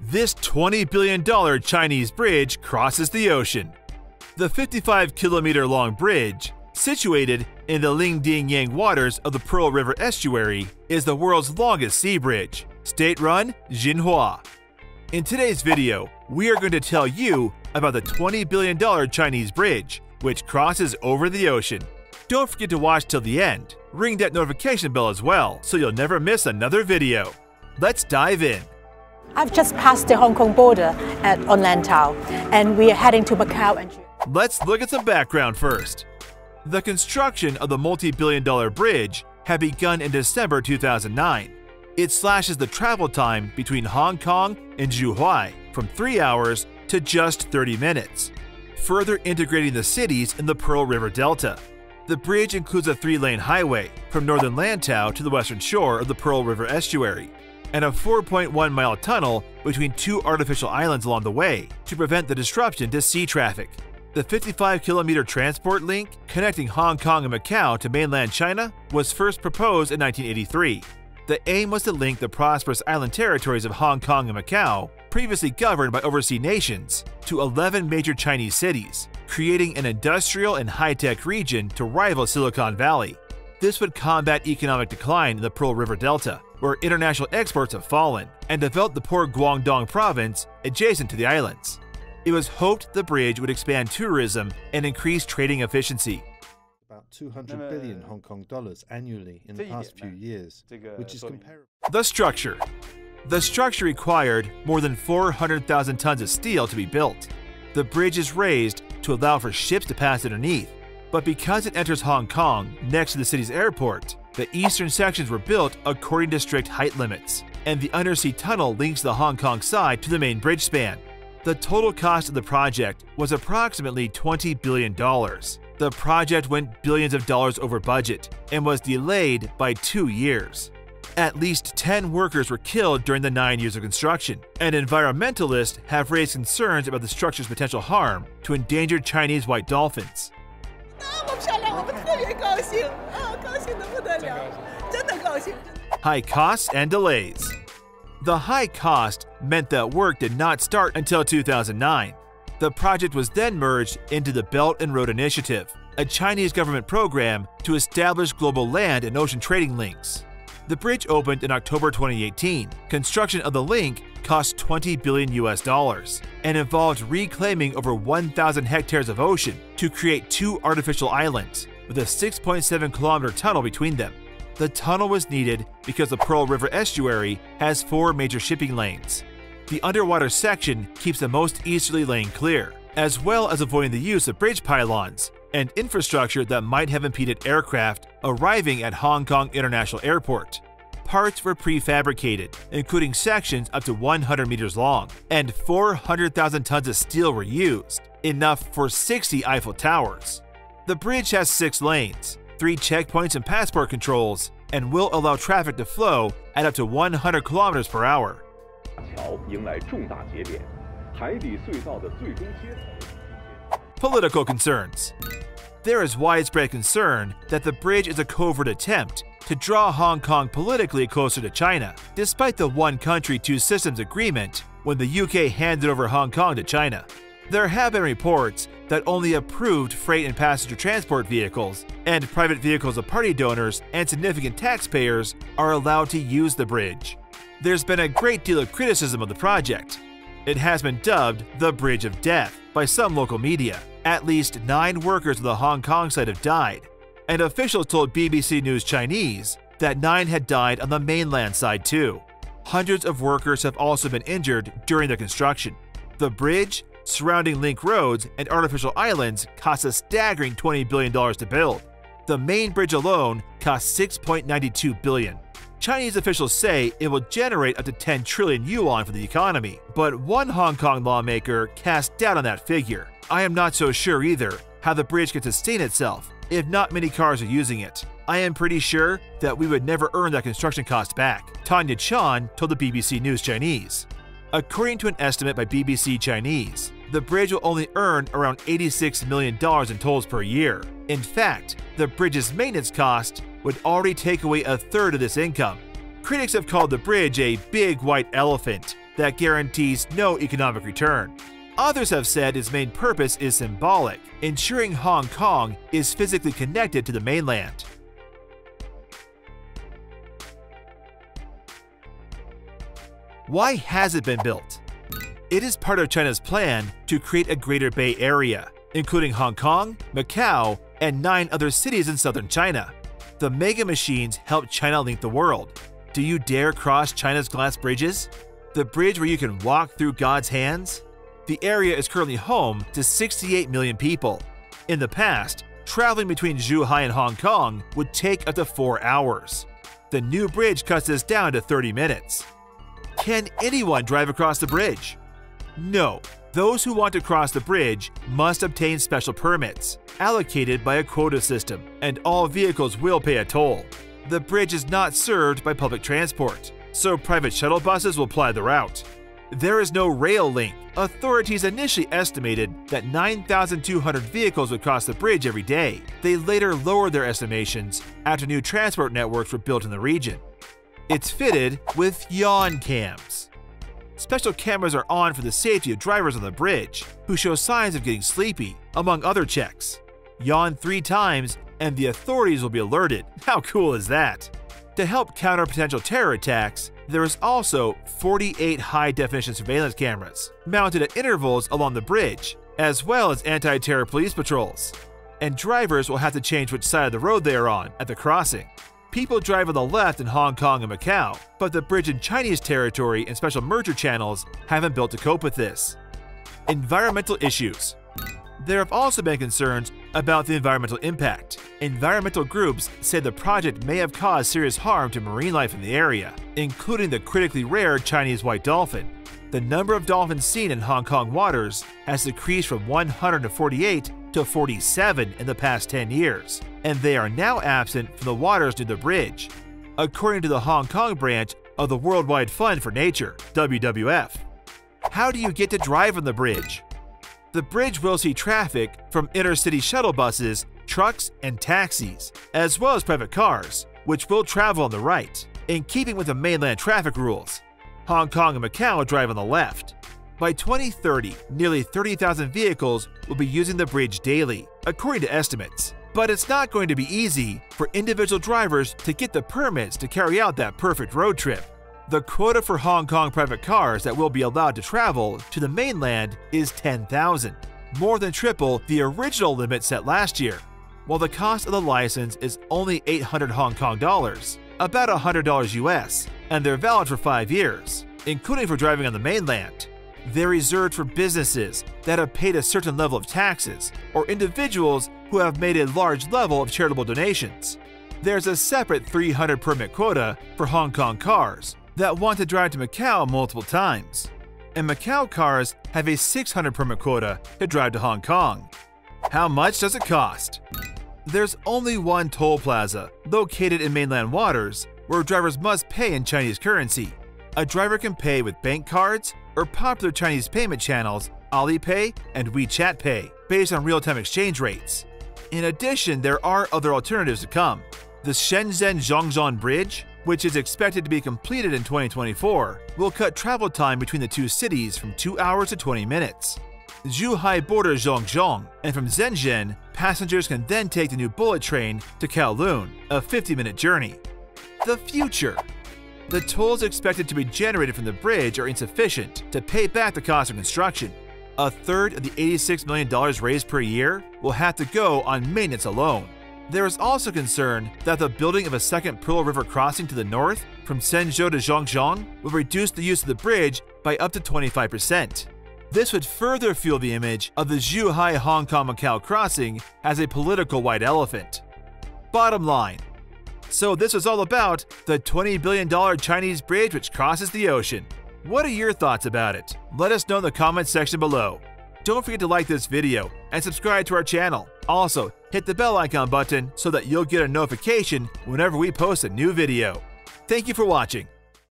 This $20 billion Chinese bridge crosses the ocean. The 55-kilometer-long bridge, situated in the Lingding-Yang waters of the Pearl River estuary, is the world's longest sea bridge, state-run Jinhua. In today's video, we are going to tell you about the $20 billion Chinese bridge, which crosses over the ocean. Don't forget to watch till the end. Ring that notification bell as well, so you'll never miss another video. Let's dive in. I've just passed the Hong Kong border on Lantau, and we are heading to Macau and Let's look at some background first. The construction of the multi-billion-dollar bridge had begun in December 2009. It slashes the travel time between Hong Kong and Zhuhai from 3 hours to just 30 minutes, further integrating the cities in the Pearl River Delta. The bridge includes a 3-lane highway from northern Lantau to the western shore of the Pearl River estuary, and a 4.1-mile tunnel between 2 artificial islands along the way to prevent the disruption to sea traffic. The 55-kilometer transport link connecting Hong Kong and Macau to mainland China was first proposed in 1983. The aim was to link the prosperous island territories of Hong Kong and Macau, previously governed by overseas nations, to 11 major Chinese cities, creating an industrial and high-tech region to rival Silicon Valley. This would combat economic decline in the Pearl River Delta, where international exports have fallen, and develop the poor Guangdong province adjacent to the islands. It was hoped the bridge would expand tourism and increase trading efficiency. About 200 billion Hong Kong dollars annually in the past few years, which is comparable. The structure. The structure required more than 400,000 tons of steel to be built. The bridge is raised to allow for ships to pass underneath, but because it enters Hong Kong next to the city's airport, the eastern sections were built according to strict height limits, and the undersea tunnel links the Hong Kong side to the main bridge span. The total cost of the project was approximately $20 billion. The project went billions of dollars over budget and was delayed by 2 years. At least 10 workers were killed during the 9 years of construction, and environmentalists have raised concerns about the structure's potential harm to endangered Chinese white dolphins. High costs and delays. The high cost meant that work did not start until 2009. The project was then merged into the Belt and Road Initiative, a Chinese government program to establish global land and ocean trading links. The bridge opened in October 2018. Construction of the link cost $20 billion and involved reclaiming over 1,000 hectares of ocean to create 2 artificial islands with a 6.7-kilometer tunnel between them. The tunnel was needed because the Pearl River estuary has 4 major shipping lanes. The underwater section keeps the most easterly lane clear, as well as avoiding the use of bridge pylons and infrastructure that might have impeded aircraft arriving at Hong Kong International Airport. Parts were prefabricated, including sections up to 100 meters long, and 400,000 tons of steel were used, enough for 60 Eiffel Towers. The bridge has 6 lanes, 3 checkpoints and passport controls, and will allow traffic to flow at up to 100 kilometers per hour. Political concerns. There is widespread concern that the bridge is a covert attempt to draw Hong Kong politically closer to China, despite the one country, two systems agreement when the UK handed over Hong Kong to China. There have been reports that only approved freight and passenger transport vehicles and private vehicles of party donors and significant taxpayers are allowed to use the bridge. There's been a great deal of criticism of the project. It has been dubbed the Bridge of Death by some local media. At least 9 workers of the Hong Kong site have died, and officials told BBC News Chinese that 9 had died on the mainland side too. Hundreds of workers have also been injured during the construction. The bridge, surrounding link roads, and artificial islands cost a staggering $20 billion to build. The main bridge alone cost $6.92 billion. Chinese officials say it will generate up to 10 trillion yuan for the economy, but one Hong Kong lawmaker cast doubt on that figure. I am not so sure either how the bridge can sustain itself if not many cars are using it. I am pretty sure that we would never earn that construction cost back, Tanya Chan told the BBC News Chinese. According to an estimate by BBC Chinese, the bridge will only earn around $86 million in tolls per year, In fact, the bridge's maintenance cost would already take away a third of this income. Critics have called the bridge a big white elephant that guarantees no economic return. Others have said its main purpose is symbolic, ensuring Hong Kong is physically connected to the mainland. Why has it been built? It is part of China's plan to create a Greater Bay Area, including Hong Kong, Macau, and 9 other cities in southern China. The mega machines help China link the world. Do you dare cross China's glass bridges? The bridge where you can walk through God's hands? The area is currently home to 68 million people. In the past, traveling between Zhuhai and Hong Kong would take up to 4 hours. The new bridge cuts this down to 30 minutes. Can anyone drive across the bridge? No. Those who want to cross the bridge must obtain special permits, allocated by a quota system, and all vehicles will pay a toll. The bridge is not served by public transport, so private shuttle buses will ply the route. There is no rail link. Authorities initially estimated that 9,200 vehicles would cross the bridge every day. They later lowered their estimations after new transport networks were built in the region. It's fitted with yawn cams. Special cameras are on for the safety of drivers on the bridge who show signs of getting sleepy, among other checks. Yawn 3 times and the authorities will be alerted. How cool is that? To help counter potential terror attacks, there is also 48 high-definition surveillance cameras mounted at intervals along the bridge, as well as anti-terror police patrols. And drivers will have to change which side of the road they are on at the crossing. People drive on the left in Hong Kong and Macau, but the bridge in Chinese territory and special merger channels haven't built to cope with this. Environmental issues. There have also been concerns about the environmental impact. Environmental groups say the project may have caused serious harm to marine life in the area, including the critically rare Chinese white dolphin. The number of dolphins seen in Hong Kong waters has decreased from 148 to 47 in the past 10 years, and they are now absent from the waters near the bridge, according to the Hong Kong branch of the Worldwide Fund for Nature, WWF. How do you get to drive on the bridge? The bridge will see traffic from intercity shuttle buses, trucks, and taxis, as well as private cars, which will travel on the right, in keeping with the mainland traffic rules. Hong Kong and Macau drive on the left. By 2030, nearly 30,000 vehicles will be using the bridge daily, according to estimates. But it's not going to be easy for individual drivers to get the permits to carry out that perfect road trip. The quota for Hong Kong private cars that will be allowed to travel to the mainland is 10,000, more than triple the original limit set last year. While the cost of the license is only 800 Hong Kong dollars, about $100 US, and they're valid for 5 years, including for driving on the mainland. They're reserved for businesses that have paid a certain level of taxes or individuals who have made a large level of charitable donations. There's a separate 300 permit quota for Hong Kong cars that want to drive to Macau multiple times, and Macau cars have a 600 permit quota to drive to Hong Kong. How much does it cost? There's only one toll plaza, located in mainland waters, where drivers must pay in Chinese currency. A driver can pay with bank cards or popular Chinese payment channels Alipay and WeChat Pay, based on real-time exchange rates. In addition, there are other alternatives to come. The Shenzhen-Zhongzhou Bridge, which is expected to be completed in 2024, will cut travel time between the two cities from 2 hours to 20 minutes. Zhuhai borders Zhongzhou, and from Shenzhen, passengers can then take the new bullet train to Kowloon, a 50-minute journey. The future. The tolls expected to be generated from the bridge are insufficient to pay back the cost of construction. A third of the $86 million raised per year will have to go on maintenance alone. There is also concern that the building of a second Pearl River crossing to the north from Shenzhou to Zhongzhou will reduce the use of the bridge by up to 25%. This would further fuel the image of the Zhuhai Hong Kong-Macau crossing as a political white elephant. Bottom line. So this was all about the $20 billion Chinese bridge which crosses the ocean. What are your thoughts about it? Let us know in the comments section below. Don't forget to like this video and subscribe to our channel. Also, hit the bell icon button so that you'll get a notification whenever we post a new video. Thank you for watching.